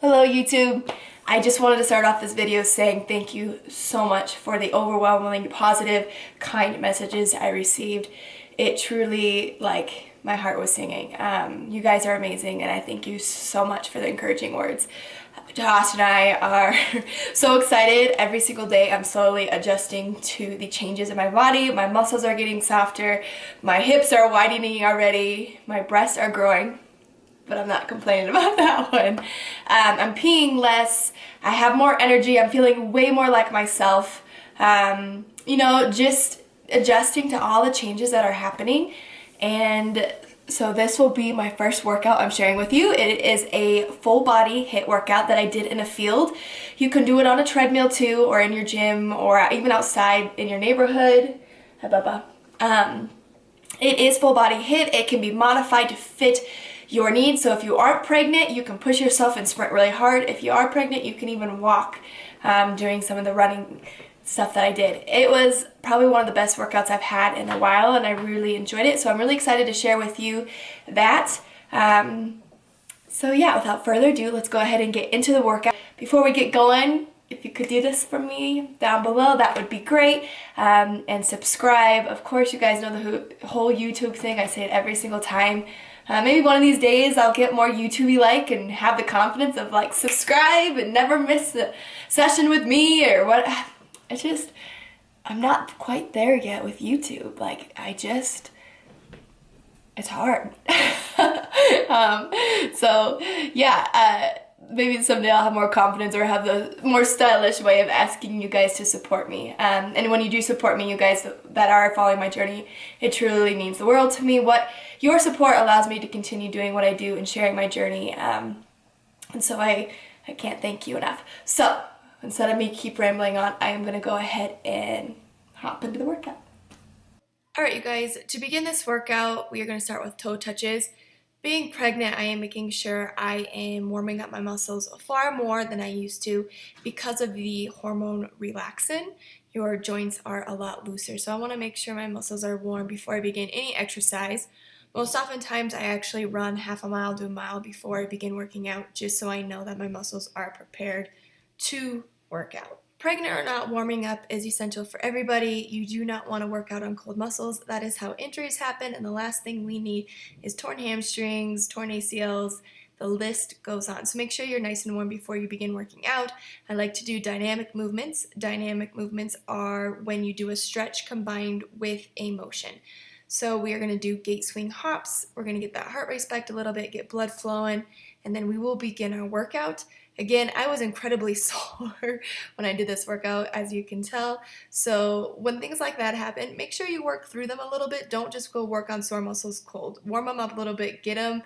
Hello YouTube! I just wanted to start off this video saying thank you so much for the overwhelmingly positive, kind messages I received. It truly, my heart was singing. You guys are amazing and I thank you so much for the encouraging words. Josh and I are so excited. Every single day I'm slowly adjusting to the changes in my body. My muscles are getting softer, my hips are widening already, my breasts are growing. But I'm not complaining about that one. I'm peeing less, I have more energy, I'm feeling way more like myself. Just adjusting to all the changes that are happening. And so this will be my first workout I'm sharing with you. It is a full body HIIT workout that I did in a field. You can do it on a treadmill too, or in your gym, or even outside in your neighborhood. Hi, Bubba. It is full body HIIT. It can be modified to fit your needs. So if you aren't pregnant, you can push yourself and sprint really hard. If you are pregnant, you can even walk during some of the running stuff that I did. It was probably one of the best workouts I've had in a while and I really enjoyed it. So I'm really excited to share with you that. So yeah, without further ado, let's go ahead and get into the workout. Before we get going, if you could do this for me down below, that would be great. And subscribe. Of course, you guys know the whole YouTube thing. I say it every single time. Maybe one of these days I'll get more YouTube-y and have the confidence of subscribe and never miss a session with me or what. I'm not quite there yet with YouTube. It's hard. Maybe someday I'll have more confidence or have the more stylish way of asking you guys to support me. And when you do support me, you guys that are following my journey, it truly means the world to me. Your support allows me to continue doing what I do and sharing my journey. And so I can't thank you enough. So instead of me keep rambling on, I am going to go ahead and hop into the workout. Alright you guys, to begin this workout, we are going to start with toe touches. Being pregnant, I am making sure I am warming up my muscles far more than I used to because of the hormone relaxin. Your joints are a lot looser, so I want to make sure my muscles are warm before I begin any exercise. Most oftentimes, I actually run half a mile to a mile before I begin working out, just so I know that my muscles are prepared to work out. Pregnant or not, warming up is essential for everybody. You do not want to work out on cold muscles. That is how injuries happen, and the last thing we need is torn hamstrings, torn ACLs. The list goes on. So make sure you're nice and warm before you begin working out. I like to do dynamic movements. Dynamic movements are when you do a stretch combined with a motion. So we are going to do gait swing hops. We're going to get that heart rate spiked a little bit, get blood flowing, and then we will begin our workout. Again, I was incredibly sore when I did this workout, as you can tell. So when things like that happen, make sure you work through them a little bit. Don't just go work on sore muscles cold. Warm them up a little bit. Get them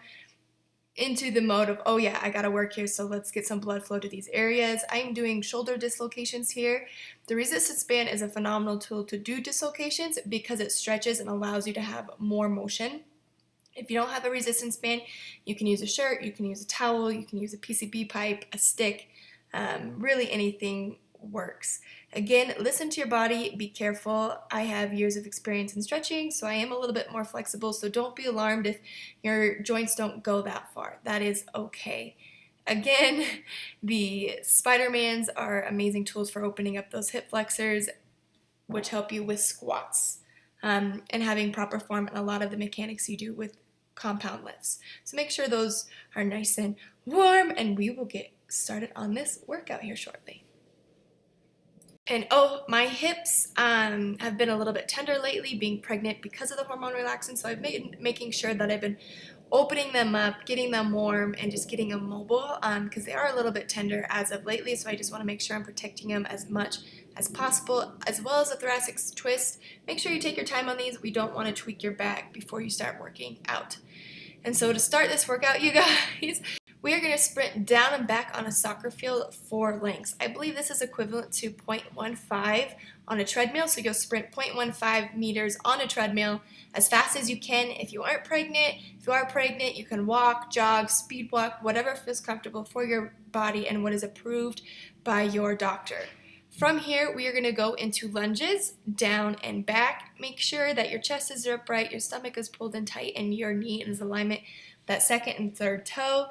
into the mode of, oh yeah, I gotta work here, so let's get some blood flow to these areas. I'm doing shoulder dislocations here. The resistance band is a phenomenal tool to do dislocations because it stretches and allows you to have more motion. If you don't have a resistance band, you can use a shirt, you can use a towel, you can use a PCB pipe, a stick, really anything works. Again, listen to your body, be careful. I have years of experience in stretching, so I am a little bit more flexible, so don't be alarmed if your joints don't go that far. That is okay. Again, the Spider-Mans are amazing tools for opening up those hip flexors, which help you with squats. And having proper form and a lot of the mechanics you do with compound lifts. So make sure those are nice and warm, and we will get started on this workout here shortly. And oh, my hips have been a little bit tender lately, being pregnant because of the hormone relaxant, so I've been making sure that I've been opening them up, getting them warm, and just getting them mobile because they are a little bit tender as of lately, so I just want to make sure I'm protecting them as much as possible, as well as a thoracic twist. Make sure you take your time on these. We don't want to tweak your back before you start working out. And so to start this workout, you guys, we are going to sprint down and back on a soccer field 4 lengths. I believe this is equivalent to 0.15 on a treadmill, so you'll sprint 0.15 meters on a treadmill as fast as you can. If you are pregnant, you can walk, jog, speed walk, whatever feels comfortable for your body and what is approved by your doctor. From here, we are going to go into lunges, down and back. Make sure that your chest is upright, your stomach is pulled in tight, and your knee is in alignment with that second and third toe.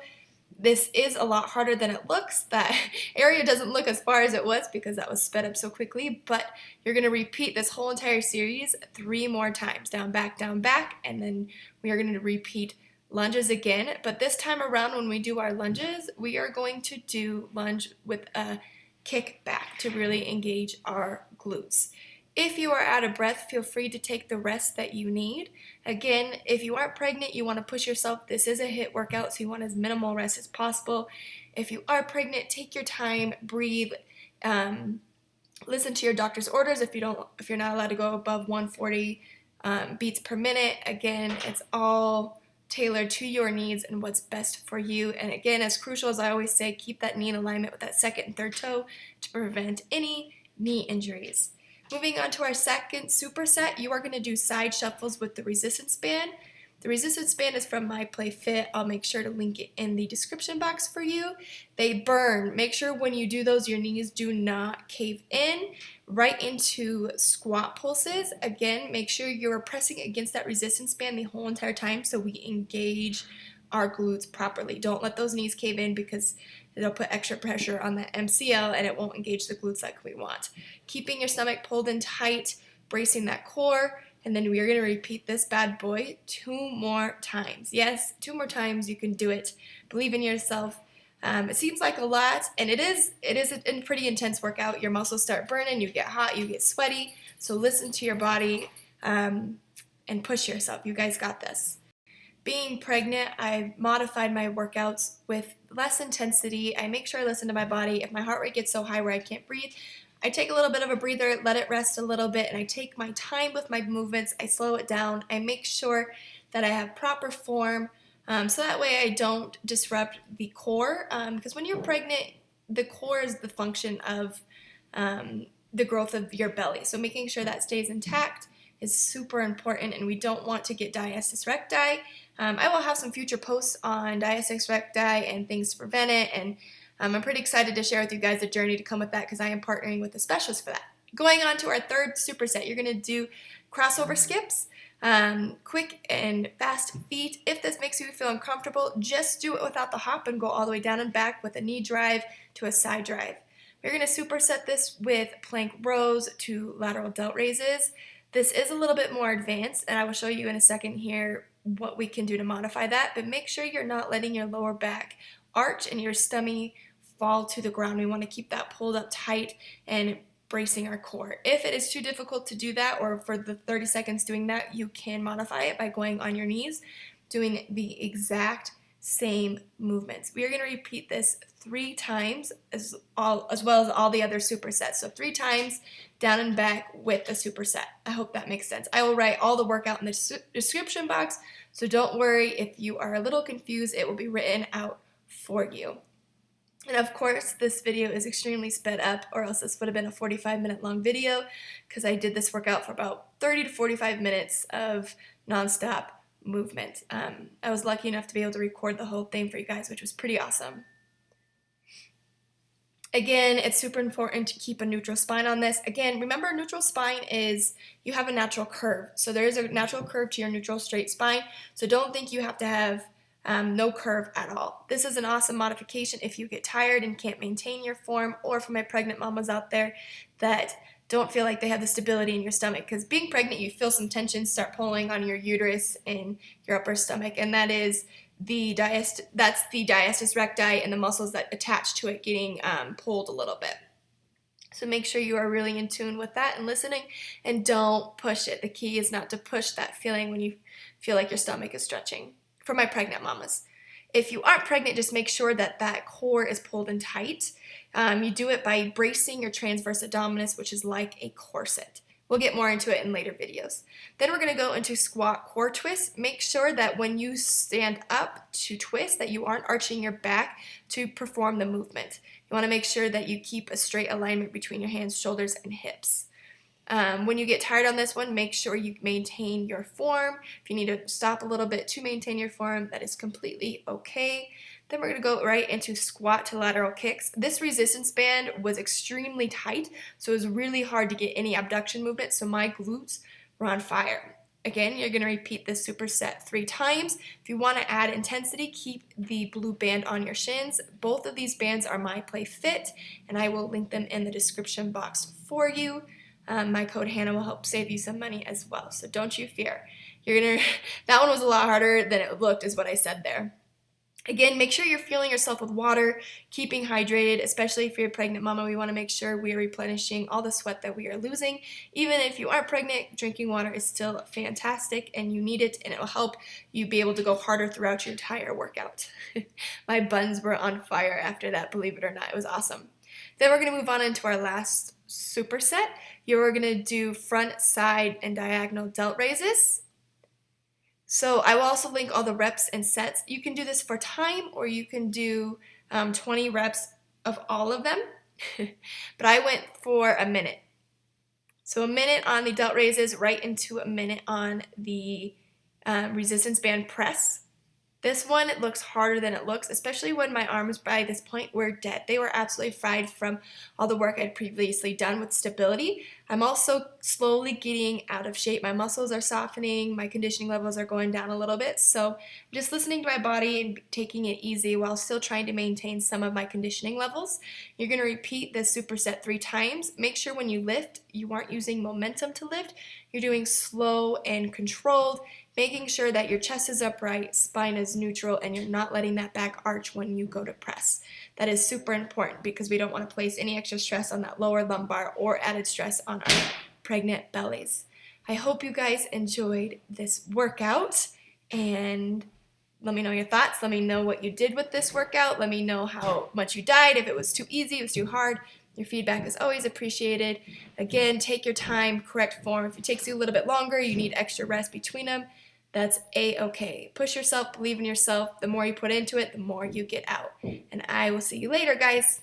This is a lot harder than it looks. That area doesn't look as far as it was because that was sped up so quickly, but you're going to repeat this whole entire series 3 more times. Down, back, and then we are going to repeat lunges again. But this time around, when we do our lunges, we are going to do lunge with a kick back to really engage our glutes. If you are out of breath, feel free to take the rest that you need. Again, if you aren't pregnant, you want to push yourself. This is a HIIT workout, so you want as minimal rest as possible. If you are pregnant, take your time, breathe, listen to your doctor's orders. If you're not allowed to go above 140 beats per minute, again, it's all tailored to your needs and what's best for you. And again, as crucial as I always say, keep that knee in alignment with that second and third toe to prevent any knee injuries. Moving on to our second superset, you are going to do side shuffles with the resistance band. The resistance band is from My Play Fit. I'll make sure to link it in the description box for you. They burn. Make sure when you do those, your knees do not cave in right into squat pulses. Again, make sure you're pressing against that resistance band the whole entire time so we engage our glutes properly. Don't let those knees cave in because it'll put extra pressure on the MCL and it won't engage the glutes like we want. Keeping your stomach pulled in tight, bracing that core, and then we are going to repeat this bad boy 2 more times. Yes, 2 more times. You can do it. Believe in yourself. It seems like a lot, and it is a pretty intense workout. Your muscles start burning, you get hot, you get sweaty. So listen to your body and push yourself. You guys got this. Being pregnant, I've modified my workouts with less intensity. I make sure I listen to my body. If my heart rate gets so high where I can't breathe, I take a little bit of a breather, let it rest a little bit, and I take my time with my movements. I slow it down. I make sure that I have proper form so that way I don't disrupt the core. Because when you're pregnant, the core is the function of the growth of your belly. So making sure that stays intact is super important, and we don't want to get diastasis recti. I will have some future posts on diastasis recti and things to prevent it, and I'm pretty excited to share with you guys the journey to come with that because I am partnering with a specialist for that. Going on to our third superset, you're going to do crossover skips, quick and fast feet. If this makes you feel uncomfortable, just do it without the hop and go all the way down and back with a knee drive to a side drive. We're going to superset this with plank rows to lateral delt raises. This is a little bit more advanced, and I will show you in a second here what we can do to modify that, but make sure you're not letting your lower back arch and your stomach fall to the ground. We want to keep that pulled up tight and bracing our core. If it is too difficult to do that, or for the 30 seconds doing that, you can modify it by going on your knees, doing the exact same movements. We are going to repeat this 3 times as well as all the other supersets. So 3 times down and back with the superset. I hope that makes sense. I will write all the workout in the description box, so don't worry if you are a little confused. It will be written out for you. And of course, this video is extremely sped up, or else this would have been a 45-minute long video because I did this workout for about 30 to 45 minutes of nonstop movement. I was lucky enough to be able to record the whole thing for you guys, which was pretty awesome. Again, it's super important to keep a neutral spine on this. Again, remember, neutral spine is you have a natural curve. So there is a natural curve to your neutral straight spine. So don't think you have to have no curve at all. This is an awesome modification if you get tired and can't maintain your form, or for my pregnant mamas out there that don't feel like they have the stability in your stomach, because being pregnant, you feel some tension start pulling on your uterus and your upper stomach, and that is the diastasis recti and the muscles that attach to it getting pulled a little bit. So make sure you are really in tune with that and listening, and don't push it. The key is not to push that feeling when you feel like your stomach is stretching. For my pregnant mamas, if you aren't pregnant, just make sure that that core is pulled in tight. You do it by bracing your transverse abdominis, which is like a corset. We'll get more into it in later videos. Then we're going to go into squat core twist. Make sure that when you stand up to twist that you aren't arching your back to perform the movement. You want to make sure that you keep a straight alignment between your hands, shoulders, and hips. When you get tired on this one, make sure you maintain your form. If you need to stop a little bit to maintain your form, that is completely okay. Then we're going to go right into squat to lateral kicks. This resistance band was extremely tight, so it was really hard to get any abduction movement, so my glutes were on fire. Again, you're going to repeat this superset 3 times. If you want to add intensity, keep the blue band on your shins. Both of these bands are MyPlayFit, and I will link them in the description box for you. My code Hannah will help save you some money as well, so don't you fear. That one was a lot harder than it looked, is what I said there. Again, make sure you're fueling yourself with water, keeping hydrated, especially if you're a pregnant mama. We want to make sure we are replenishing all the sweat that we are losing. Even if you aren't pregnant, drinking water is still fantastic and you need it, and it will help you be able to go harder throughout your entire workout. My buns were on fire after that, believe it or not. It was awesome. Then we're going to move on into our last superset. You're going to do front, side, and diagonal delt raises. So I will also link all the reps and sets. You can do this for time, or you can do 20 reps of all of them. But I went for a minute. So a minute on the delt raises, right into a minute on the resistance band press. This one, it looks harder than it looks, especially when my arms by this point were dead. They were absolutely fried from all the work I'd previously done with stability. I'm also slowly getting out of shape. My muscles are softening, my conditioning levels are going down a little bit, so I'm just listening to my body and taking it easy while still trying to maintain some of my conditioning levels. You're going to repeat this superset 3 times. Make sure when you lift, you aren't using momentum to lift. You're doing slow and controlled, making sure that your chest is upright, spine is neutral, and you're not letting that back arch when you go to press. That is super important because we don't want to place any extra stress on that lower lumbar or added stress on our pregnant bellies. I hope you guys enjoyed this workout, and let me know your thoughts. Let me know what you did with this workout. Let me know how much you died, if it was too easy, if it was too hard. Your feedback is always appreciated. Again, take your time, correct form. If it takes you a little bit longer, you need extra rest between them, that's A-okay. Push yourself, believe in yourself. The more you put into it, the more you get out. And I will see you later, guys.